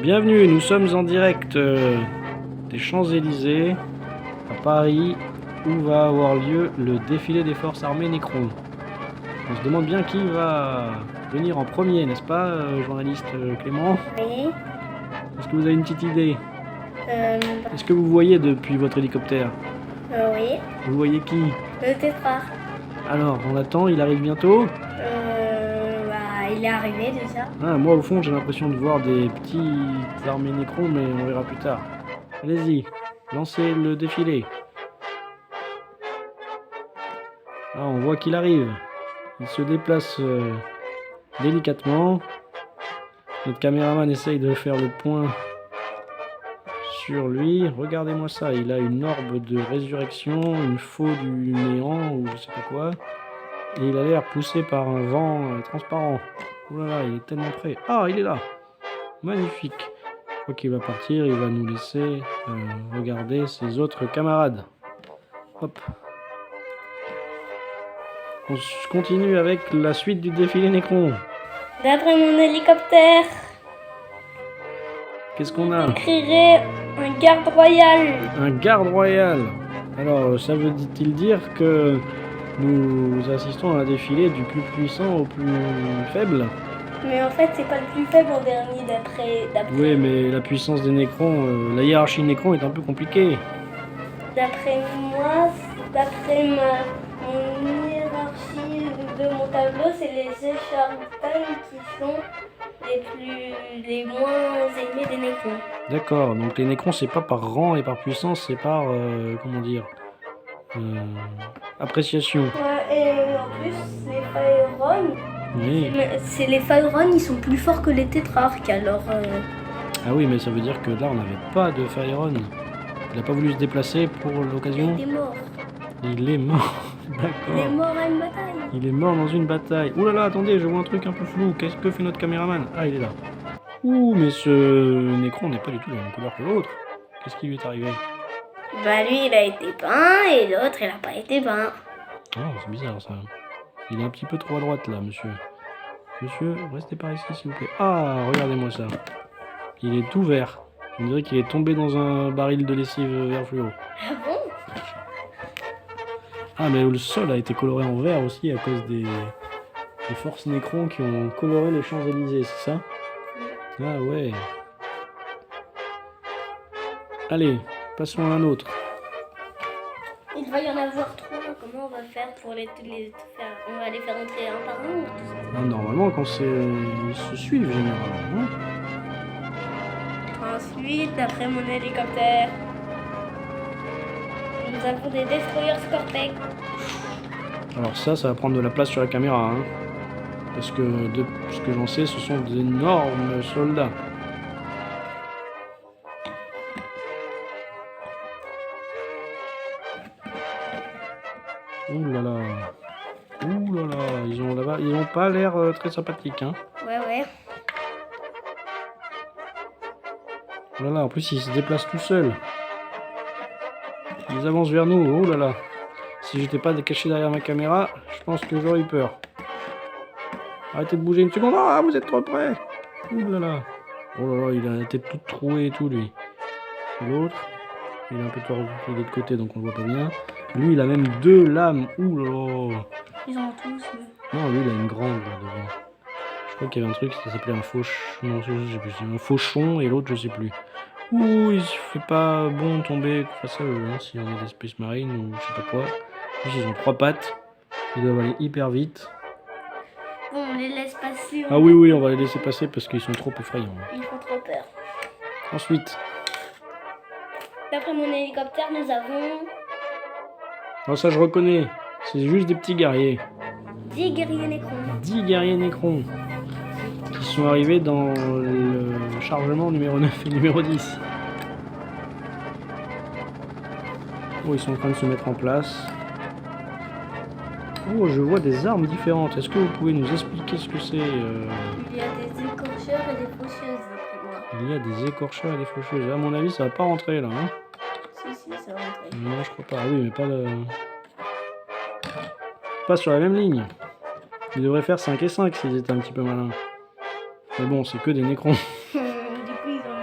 Bienvenue, nous sommes en direct des Champs-Élysées à Paris où va avoir lieu le défilé des forces armées Nécron. On se demande bien qui va venir en premier, n'est-ce pas, journaliste Clément? Oui. Est-ce que vous avez une petite idée? Est-ce que vous voyez depuis votre hélicoptère? Oui. Vous voyez qui? Le tétrarque. Alors, on attend, il arrive bientôt? Il est arrivé déjà. Ah, moi au fond j'ai l'impression de voir des petites armées Nécron, mais on verra plus tard. Allez-y, lancez le défilé. Ah, on voit qu'il arrive. Il se déplace délicatement. Notre caméraman essaye de faire le point sur lui. Regardez-moi ça, il a une orbe de résurrection, une faux du néant ou je sais pas quoi. Et il a l'air poussé par un vent transparent. Oh là là, il est tellement près. Ah, il est là. Magnifique. Je crois qu'il va partir, il va nous laisser regarder ses autres camarades. Hop. On continue avec la suite du défilé Nécron. D'après mon hélicoptère, Qu'est-ce qu'on a? je crierai un garde royal. Un garde royal. Alors, ça veut-il dire que nous assistons à un défilé du plus puissant au plus faible? Mais en fait, c'est pas le plus faible en dernier d'après. Oui, mais la puissance des Nécrons, la hiérarchie Nécron est un peu compliquée. D'après moi, d'après mon hiérarchie de mon tableau, c'est les Écharpins qui sont les moins aimés des Nécrons. D'accord, donc les Nécrons, c'est pas par rang et par puissance, c'est par, comment dire, appréciation. Ouais, et en plus, les Pharaons, Oui. c'est les Pharaons, ils sont plus forts que les tétrarques, alors... Ah oui, mais ça veut dire que là, on n'avait pas de Pharaon. Il n'a pas voulu se déplacer pour l'occasion. Il est mort. Il est mort. Il est D'accord. mort à une bataille. Il est mort dans une bataille. Ouh là là, attendez, je vois un truc un peu flou. Qu'est-ce que fait notre caméraman? Ah, il est là. Ouh, mais ce Nécron n'est pas du tout de la même couleur que l'autre. Qu'est-ce qui lui est arrivé? Bah lui, il a été peint et l'autre, il a pas été peint. Ah, c'est bizarre ça. Il est un petit peu trop à droite là, monsieur. Monsieur, restez par ici s'il vous plaît. Ah, regardez-moi ça. Il est tout vert. On dirait qu'il est tombé dans un baril de lessive vert fluo. Ah bon? Ah, mais le sol a été coloré en vert aussi à cause des forces Nécron qui ont coloré les Champs-Élysées, c'est ça? Ah ouais. Allez, passons à un autre. Il va y en avoir trois. Comment on va faire pour les faire? On va les faire entrer un par un ou tout ça? Ah, normalement, quand ils se suivent généralement. Ensuite, d'après mon hélicoptère, nous avons des destroyers Scorpec. Alors ça va prendre de la place sur la caméra, hein. Parce que de ce que j'en sais, ce sont d'énormes soldats. Ouh là là. Ouh là là. Ils ont pas l'air très sympathiques, hein. Ouais. Oh là là, en plus ils se déplacent tout seuls. Ils avancent vers nous, oh là là. Si j'étais pas caché derrière ma caméra, je pense que j'aurais eu peur. Arrêtez de bouger une seconde, ah vous êtes trop près. Ouh là là. Oh là là, il a la tête toute trouée et tout lui. Et l'autre, il est un peu tordu de l'autre côté donc on le voit pas bien. Lui il a même deux lames, ouh là là. Ils ont tous. Non, lui il a une grande là devant. Je crois qu'il y avait un truc, ça s'appelait un fauchon. Non, je sais plus, c'est un fauchon et l'autre je sais plus. Ouh, il se fait pas bon tomber face à eux, hein, si on est des Space Marines ou je sais pas quoi. Ils ont trois pattes, ils doivent aller hyper vite. Bon, on les laisse passer. Ah oui, on va les laisser passer parce qu'ils sont trop effrayants. Ils font trop peur. Ensuite, D'après mon hélicoptère, nous avons alors ça je reconnais, c'est juste des petits guerriers. 10 guerriers Nécrons. 10 guerriers Nécrons qui sont arrivés dans le chargement numéro 9 et numéro 10. Oh, ils sont en train de se mettre en place. Oh, je vois des armes différentes. Est-ce que vous pouvez nous expliquer ce que c'est Il y a des écorcheurs et des faucheuses, d'après moi. Il y a des écorcheurs et des faucheuses. À mon avis, ça va pas rentrer là. Hein, Si, ça va rentrer. non, je crois pas. Ah oui, mais pas sur la même ligne. Ils devraient faire 5 et 5 s'ils étaient un petit peu malins. Mais bon, c'est que des Nécrons. Du coup, ils ont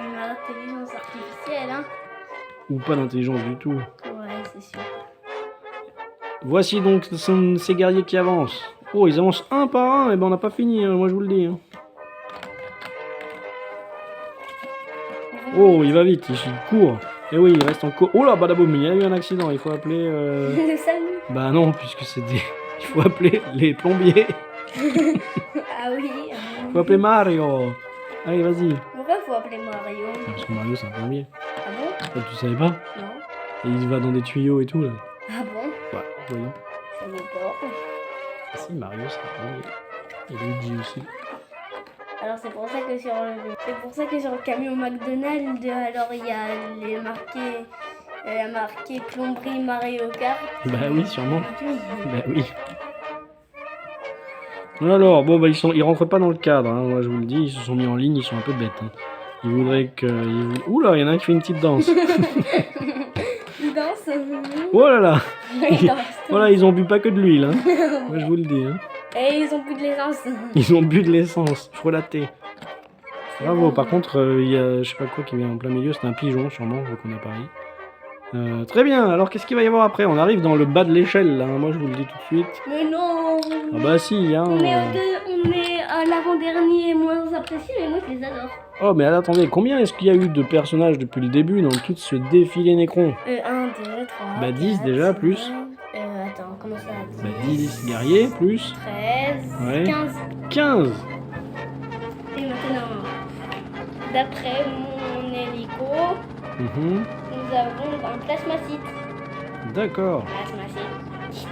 ou pas d'intelligence du tout. Ouais, c'est sûr. Voici donc ces guerriers qui avancent. Oh, ils avancent un par un, et ben on n'a pas fini, hein, moi je vous le dis. Hein. Oh, il va vite, il court. Et oui, il reste en cours. Oh là, badaboum, il y a eu un accident, il faut appeler... Le salut. Bah non, puisque c'est des... Il faut appeler les plombiers. Ah oui. Il faut appeler Mario. Allez, vas-y. Pourquoi faut appeler Mario? Parce que Mario, c'est un plombier. Ah bon? Ah, tu savais pas? Non. Et il va dans des tuyaux et tout, là. Ah bon? Bah, voyons. Je savais pas. Ah si, Mario, c'est un plombier. Et Luigi aussi. Alors c'est pour ça que sur le camion McDonald's, alors il y a marqué plomberie Mario Kart. Bah oui, sûrement. Bah oui. Alors, bon, bah ils rentrent pas dans le cadre, hein. Moi je vous le dis, ils se sont mis en ligne, ils sont un peu bêtes. Hein. Ils voudraient que... Oula, il y en a un qui fait une petite danse. Ils dansent. Oh là là. Ils dansent. Voilà, ils ont bu pas que de l'huile, hein. Moi je vous le dis. Hein. Et ils ont plus de l'essence. Ils ont bu de l'essence, frelaté. Bravo, par contre, il y a je sais pas quoi qui vient en plein milieu, c'est un pigeon sûrement, vu qu'on a Paris. Très bien, alors qu'est-ce qu'il va y avoir après? On arrive dans le bas de l'échelle là, moi je vous le dis tout de suite. Mais non. Ah bah si, hein. On est à l'avant-dernier moins apprécié, mais moi je les adore. Oh mais attendez, combien est-ce qu'il y a eu de personnages depuis le début dans tout ce défilé Nécron? 1, 2, 3. Bah 10 déjà, plus. Attends, comment ça? Bah 10 guerriers, plus. 13, Ouais. 15. 15. Et maintenant, d'après mon hélico, Mhm. nous avons un plasmacite. D'accord. Plasmacite.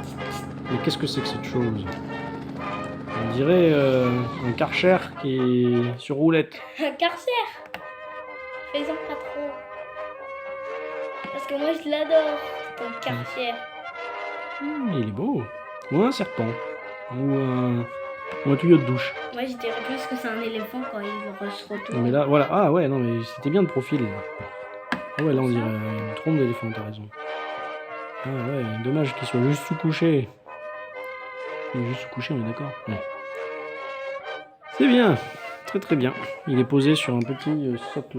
Mais qu'est-ce que c'est que cette chose? On dirait un Karcher qui est sur roulette. Un Karcher. Fais-en pas trop. Parce que moi je l'adore, ton Karcher. Il est beau. Ou un serpent. Ou un tuyau de douche. Moi je dirais plus que c'est un éléphant quand il se retourne. Mais là, voilà. Ah ouais, non, mais c'était bien de profil. Ah ouais, là on dirait une trompe d'éléphant, t'as raison. Ah ouais, dommage qu'il soit juste sous-couché. Il est juste sous-couché, on est d'accord? Ouais. C'est bien. Très très bien. Il est posé sur un petit socle.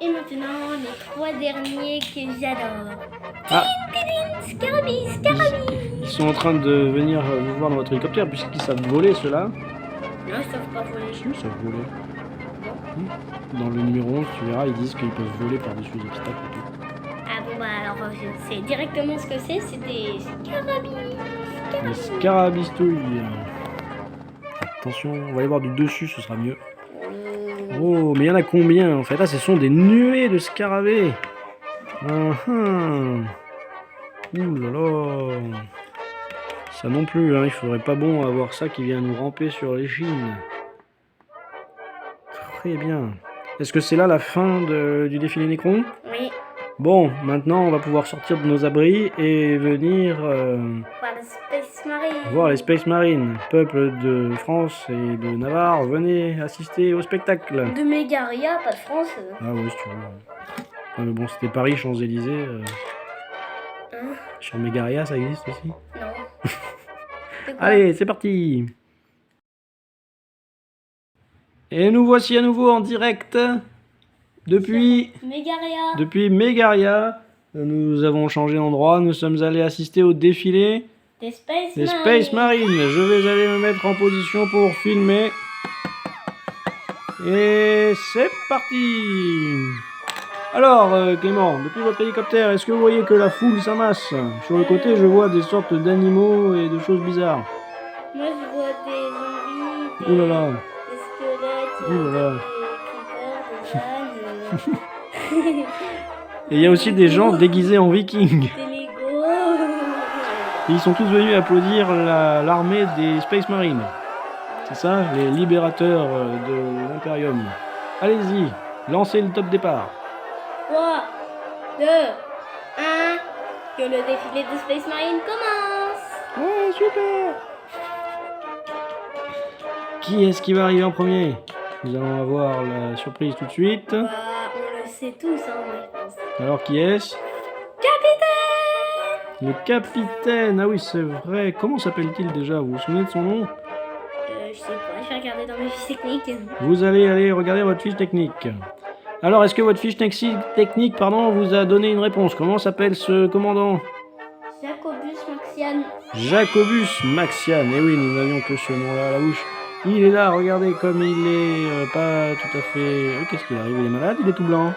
Et maintenant, les 3 derniers que j'adore. Ah. Scarabi, Scarabi. Ils sont en train de venir vous voir dans votre hélicoptère puisqu'ils savent voler ceux-là. Non, ils savent pas voler. Si, ils savent voler. Dans le numéro 11, tu verras, ils disent qu'ils peuvent voler par-dessus les obstacles et tout. Ah bon, bah alors je sais directement ce que c'est des scarabis. Les scarabistouilles. Attention, on va aller voir du dessus, ce sera mieux. Oh, mais il y en a combien en fait? Là, ce sont des nuées de scarabées. Ouh là là. Ça non plus, hein, il faudrait pas bon avoir ça qui vient nous ramper sur l'échine. Très bien. Est-ce que c'est là la fin du défilé Nécron? Oui. Bon, maintenant on va pouvoir sortir de nos abris et venir Voir les Space Marines. voir les Space Marines. Peuple de France et de Navarre, venez assister au spectacle. De Mégaria, pas de France. Ah ouais, si tu veux. Ah, mais bon, c'était Paris, Champs-Élysées. Hein? Sur Mégaria, ça existe aussi. Non. C'est quoi? Allez, c'est parti. Et nous voici à nouveau en direct depuis Mégaria. Nous avons changé d'endroit, nous sommes allés assister au défilé Des Space des Marines. Space Marines. Je vais aller me mettre en position pour filmer. Et c'est parti. Alors Clément, depuis votre hélicoptère, est-ce que vous voyez que la foule s'amasse? Sur le côté, je vois des sortes d'animaux et de choses bizarres. Moi je vois des zombies, Ouh là là. des squelettes, Ouh là là. des creepers, des ânes, Et il y a aussi des gens déguisés en vikings. des Lego. Et ils sont tous venus applaudir l'armée des Space Marines. C'est ça, les libérateurs de l'Imperium. Allez-y, lancez le top départ. 3, 2, 1, que le défilé des Space Marines commence. Ouais, super. Qui est-ce qui va arriver en premier? Nous allons avoir la surprise tout de suite. Bah, on le sait tous, hein, moi, je pense. Alors, qui est-ce? Capitaine. Le capitaine. Ah oui, c'est vrai. Comment s'appelle-t-il déjà? Vous vous souvenez de son nom? Je sais pas, je vais regarder dans mes fiches techniques. Vous allez aller regarder votre fiche technique. Alors, est-ce que votre fiche technique vous a donné une réponse? Comment s'appelle ce commandant? Jacobus Maxian. Jacobus Maxian. Eh oui, nous n'avions que ce nom-là à la bouche. Il est là, regardez comme il est pas tout à fait... Qu'est-ce qu'il arrive? Il est malade? Il est tout blanc.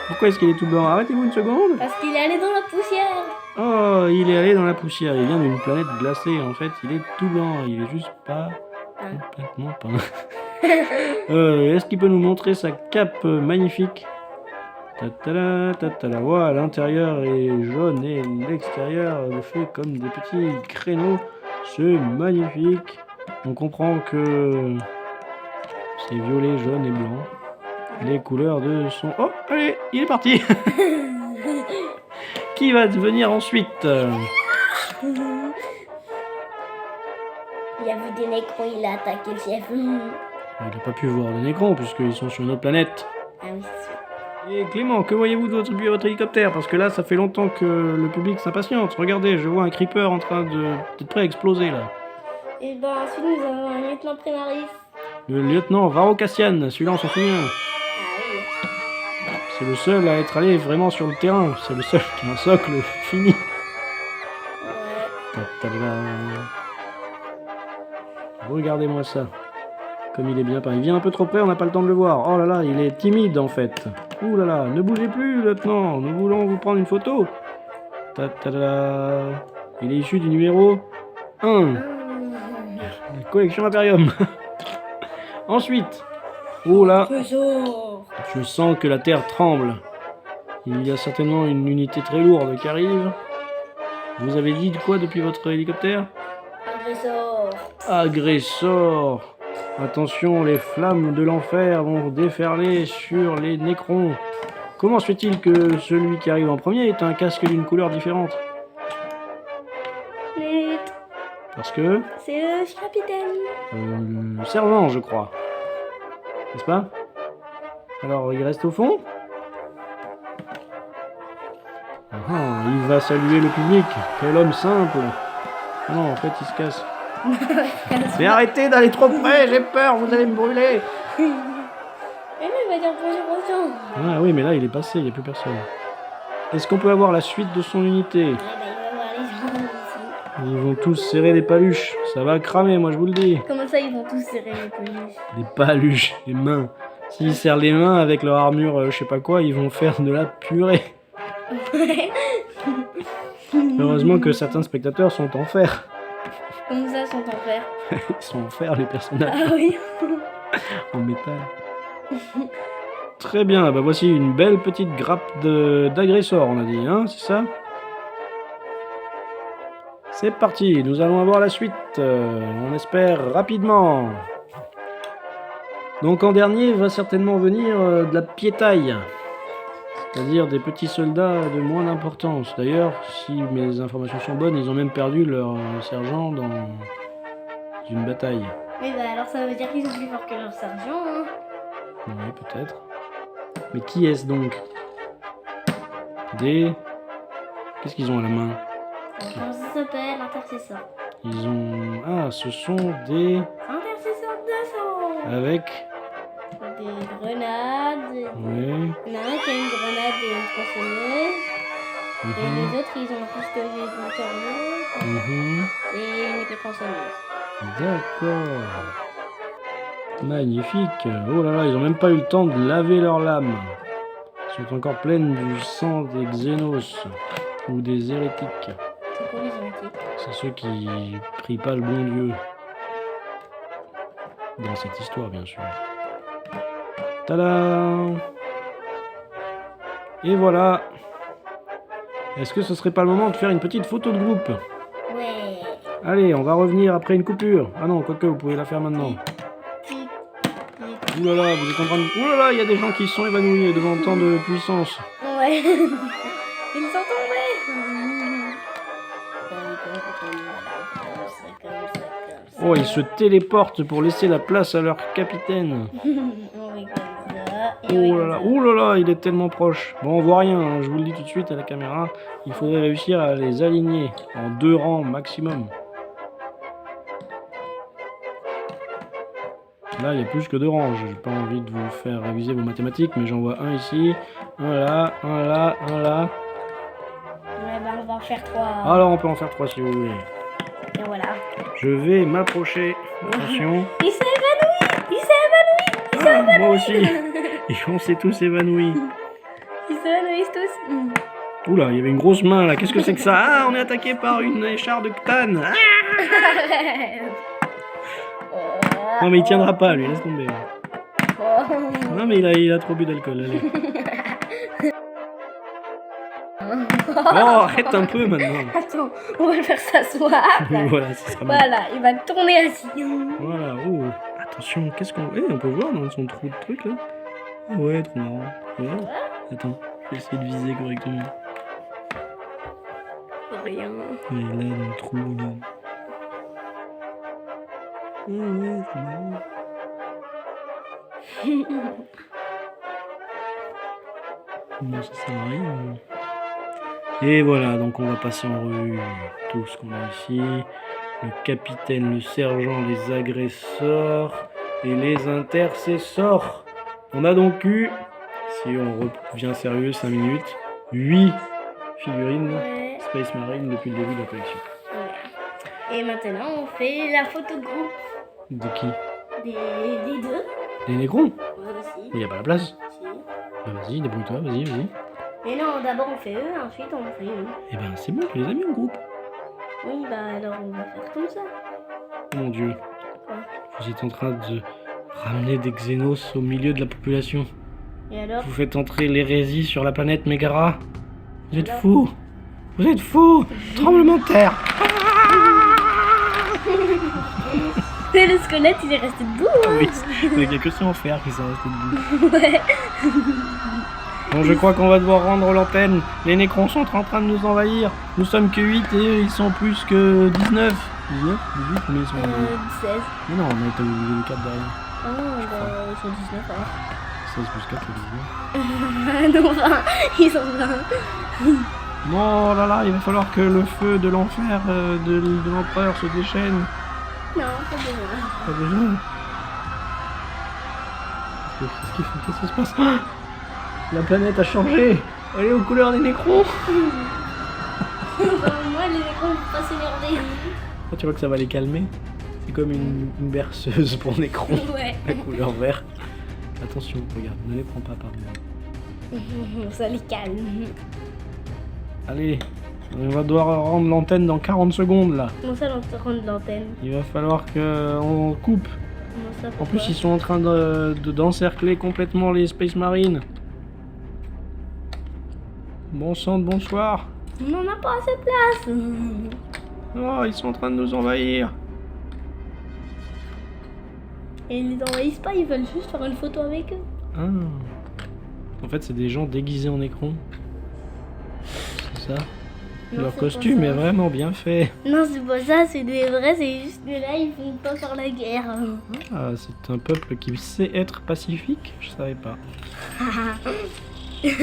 Pourquoi est-ce qu'il est tout blanc? Arrêtez-vous une seconde. Parce qu'il est allé dans la poussière. Oh, il est allé dans la poussière. Il vient d'une planète glacée. En fait, il est tout blanc. Il est juste pas complètement peint. Est-ce qu'il peut nous montrer sa cape magnifique? Ta-ta-la. Voilà, l'intérieur est jaune et l'extérieur est fait comme des petits créneaux. C'est magnifique. On comprend que c'est violet, jaune et blanc. Les couleurs de son... Oh, allez, il est parti. Qui va venir ensuite? Il a vu des nécrons, il a attaqué le chef. Il n'a pas pu voir les nécrons puisqu'ils sont sur une autre planète. Ah oui, c'est sûr. Et Clément, que voyez-vous depuis votre hélicoptère? Parce que là, ça fait longtemps que le public s'impatiente. Regardez, je vois un creeper en train d'être prêt à exploser là. Et ben ensuite nous avons un lieutenant primaris. Le lieutenant Varro Cassian, celui-là on s'en souvient. Ah oui. C'est le seul à être allé vraiment sur le terrain. C'est le seul qui a un socle fini. Ouais. Ta-ta-da. Regardez-moi ça. Comme il est bien peint. Il vient un peu trop près, on n'a pas le temps de le voir. Oh là là, il est timide en fait. Ouh là là, ne bougez plus, lieutenant. Nous voulons vous prendre une photo. Ta-ta-da. Il est issu du numéro 1. La collection Imperium. Ensuite. Oh là. Je sens que la terre tremble. Il y a certainement une unité très lourde qui arrive. Vous avez dit de quoi depuis votre hélicoptère? Agressor. Agressor. Attention, les flammes de l'enfer vont déferler sur les nécrons. Comment se fait-il que celui qui arrive en premier ait un casque d'une couleur différente? Parce que... C'est le capitaine. le sergent, je crois. N'est-ce pas? Alors, il reste au fond? Ah, il va saluer le public. Quel homme simple. Ah non, en fait, il se casse. Mais arrêtez d'aller trop près, j'ai peur, vous allez me brûler. Et là, il va dire bonjour aux gens. Ah oui, mais là, il est passé, il n'y a plus personne. Est-ce qu'on peut avoir la suite de son unité? Ouais, bah, il va voir les gens ici. Ils vont tous serrer des paluches. Ça va cramer, moi, je vous le dis. Comment ça, ils vont tous serrer les peluches? Des paluches, les mains. S'ils serrent les mains avec leur armure, je sais pas quoi, ils vont faire de la purée. Heureusement que certains spectateurs sont en fer. Comme ça, sont en fer. Ils sont en fer, les personnages. Ah oui. En métal. Très bien, bah voici une belle petite grappe d'agresseurs, on a dit, hein, c'est ça? C'est parti, nous allons avoir la suite, on espère rapidement. Donc en dernier va certainement venir de la piétaille, c'est-à-dire des petits soldats de moins d'importance. D'ailleurs, si mes informations sont bonnes, ils ont même perdu leur sergent dans une bataille. Oui, bah alors ça veut dire qu'ils sont plus forts que leur sergent. Hein. Oui, peut-être. Mais qui est-ce donc? Des... Qu'est-ce qu'ils ont à la main? Comment ça s'appelle? Intercesseur. Ils ont... Ah, ce sont des... Intercesseur d'assaut. Avec... Des grenades. Oui. Il y en a un qui a une grenade et une tronçonneuse. Et Mhm. les autres, ils ont plus que j'ai de Mhm. et une épée tronçonneuse. D'accord. Magnifique. Oh là là, ils ont même pas eu le temps de laver leurs lames. Elles sont encore pleines du sang des Xénos ou des hérétiques. C'est quoi les hérétiques? C'est ceux qui prient pas le bon Dieu. Dans cette histoire, bien sûr. Tada! Et voilà. Est-ce que ce serait pas le moment de faire une petite photo de groupe? Ouais. Allez, on va revenir après une coupure. Ah non, quoique, vous pouvez la faire maintenant. Ouh là là, vous êtes en train de... Ouh là là, il y a des gens qui se sont évanouis devant tant de puissance. Ouais. Ils sont tombés. Oh, ils se téléportent pour laisser la place à leur capitaine. Oh là là, il est tellement proche. Bon, on voit rien, hein, je vous le dis tout de suite à la caméra. Il faudrait réussir à les aligner en 2 rangs maximum. Là, il y a plus que 2 ranges. J'ai pas envie de vous faire réviser vos mathématiques, mais j'en vois un ici, un là, un là, un là. Ouais, bah, on va en faire 3. Alors, on peut en faire 3 si vous voulez. Et voilà. Je vais m'approcher. Attention. Il s'est évanoui. Il s'est évanoui. Ah, moi aussi. Et on s'est tous évanouis. Ils s'évanouissent tous. Oula, il y avait une grosse main là. Qu'est-ce que c'est que ça? Ah, on est attaqué par une écharde de Ctan. Ah non, mais il tiendra pas, lui. Laisse tomber. Non, mais il a trop bu d'alcool. Allez. Oh, arrête un peu maintenant. Attends, on va le faire s'asseoir. Voilà, ça sera bon. Voilà, il va tourner assis. Voilà, oh. Attention, qu'est-ce qu'on... Eh, on peut voir dans son trou de truc là. Ah ouais, trop marrant. Ouais. Attends, je vais essayer de viser correctement. Rien. Il est là dans le trou là. Ah ouais, c'est marrant. Non, ça sert à rien. Et voilà, donc on va passer en revue tout ce qu'on a ici. Le capitaine, le sergent, les agresseurs et les intercesseurs. On a donc eu, si on revient sérieux, 5 minutes, 8 figurines Ouais. Space Marine depuis le début de la collection. Ouais. Et maintenant, on fait la photo de groupe De qui? des deux. Des Nécrons? Ouais, aussi. Il n'y a pas la place. Si. Bah vas-y, débrouille-toi, vas-y. Mais non, d'abord on fait eux, ensuite on fait eux. Eh ben c'est bon, tu les as mis en groupe. Oui, bah alors on va faire comme ça. Oh mon dieu. Quoi? Vous êtes en train de ramener des Xénos au milieu de la population. Et alors? Vous faites entrer l'hérésie sur la planète Megara. Vous êtes Alors fous. Vous êtes fous. Tremblement de terre. Mais le squelette il est resté debout. Ah Hein. oui, il n'y a que ceux en fer qui sont restés debout. Ouais. Bon, je crois qu'on va devoir rendre l'antenne. Les Nécrons sont en train de nous envahir. Nous sommes que 8 et eux, ils sont plus que 19. 19 18 combien ils sont 16. Mais non, on a été obligé de 4 derrière. Ah non, bah, ils sont 19 alors. 16 plus 4, c'est 19. Non, 20. Ils sont 20. Bon, là là, il va falloir que le feu de l'enfer de l'empereur se déchaîne. Non, pas besoin. Pas besoin. Qu'est-ce qu'il fait? Qu'est-ce qui se passe? Ah, la planète a changé. Elle est aux couleurs des Nécrons. Moi, les écrans ne peuvent pas s'énerver. Ah, tu vois que ça va les calmer. C'est comme une berceuse pour Nécrons. Ouais. La couleur verte. Attention, regarde, ne les prends pas par là. Ça les calme. Allez, on va devoir rendre l'antenne dans 40 secondes là. Comment ça, l'enterrement de l'antenne? Il va falloir qu'on coupe. Comment ça, En pourquoi? plus, ils sont en train d'encercler complètement les Space Marines. Bon sang de bonsoir. On n'en a pas assez de place. Oh, ils sont en train de nous envahir. Et ils les envahissent pas, ils veulent juste faire une photo avec eux. Ah. En fait, c'est des gens déguisés en Nécrons. C'est ça? Non, Leur c'est costume pas est ça. vraiment bien fait. Non, c'est pas ça, c'est des vrais, c'est juste que là, ils vont pas faire la guerre. Ah, c'est un peuple qui sait être pacifique. Je savais pas.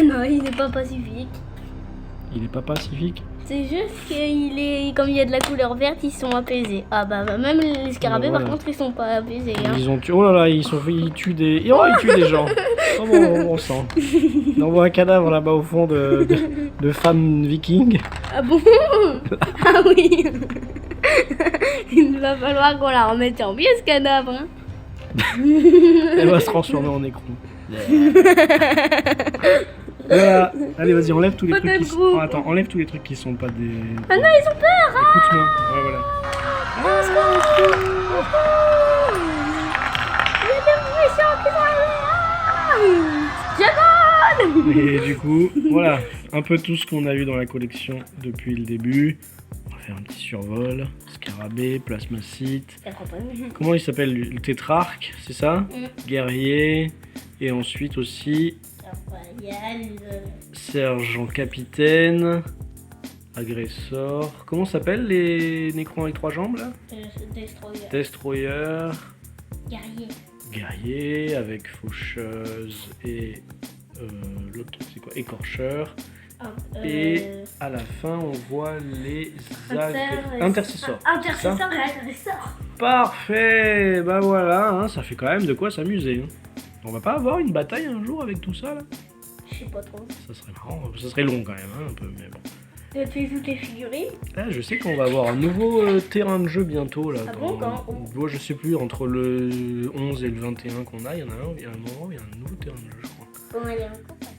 Non, il n'est pas pacifique. Il est pas pacifique. C'est juste qu'il est, comme il y a de la couleur verte, ils sont apaisés. Ah bah même les scarabées, Voilà. par contre, ils sont pas apaisés. Hein. Ils ont tué. Oh là là, ils tuent des. Oh, ils tuent des gens. Oh bon sang. On voit un cadavre là-bas au fond de femmes vikings. Ah bon? Ah oui. Il va falloir qu'on la remette en pied, ce cadavre. Hein. Elle va se transformer en écron. Voilà. Allez, vas-y, enlève tous les Photo trucs de qui sont. groupe. Oh, attends, enlève tous les trucs qui sont pas des. Ah non, ils ont peur. Ah, Écoute-moi. Ouais, voilà. au secours. Il y a des méchants qui sont arrivés. Ah, Jacob. Et du coup, voilà, un peu tout ce qu'on a eu dans la collection depuis le début. On va faire un petit survol. Scarabée, plasmacite. Comment il s'appelle lui? Le tétrarque, c'est ça? Guerrier. Et ensuite aussi sergent capitaine. Agresseur. Comment s'appellent les Nécrons avec 3 jambes là? Destroyer. Destroyer. Guerrier. Guerrier avec faucheuse et l'autre truc c'est quoi? Écorcheur. Et à la fin, on voit les intercessors. Intercesseur et agresseur. Parfait. Bah voilà, hein, ça fait quand même de quoi s'amuser. Hein. On va pas avoir une bataille un jour avec tout ça là? Je sais pas trop. Ça serait marrant, ça serait long quand même, hein, un peu, mais bon. Tu joues tes figurines? Ah, je sais qu'on va avoir un nouveau terrain de jeu bientôt là. Ah bon, quand? Moi, je sais plus, entre le 11 et le 21 qu'on a, il y a un moment où il y a un nouveau terrain de jeu, je crois. Bon, allez, on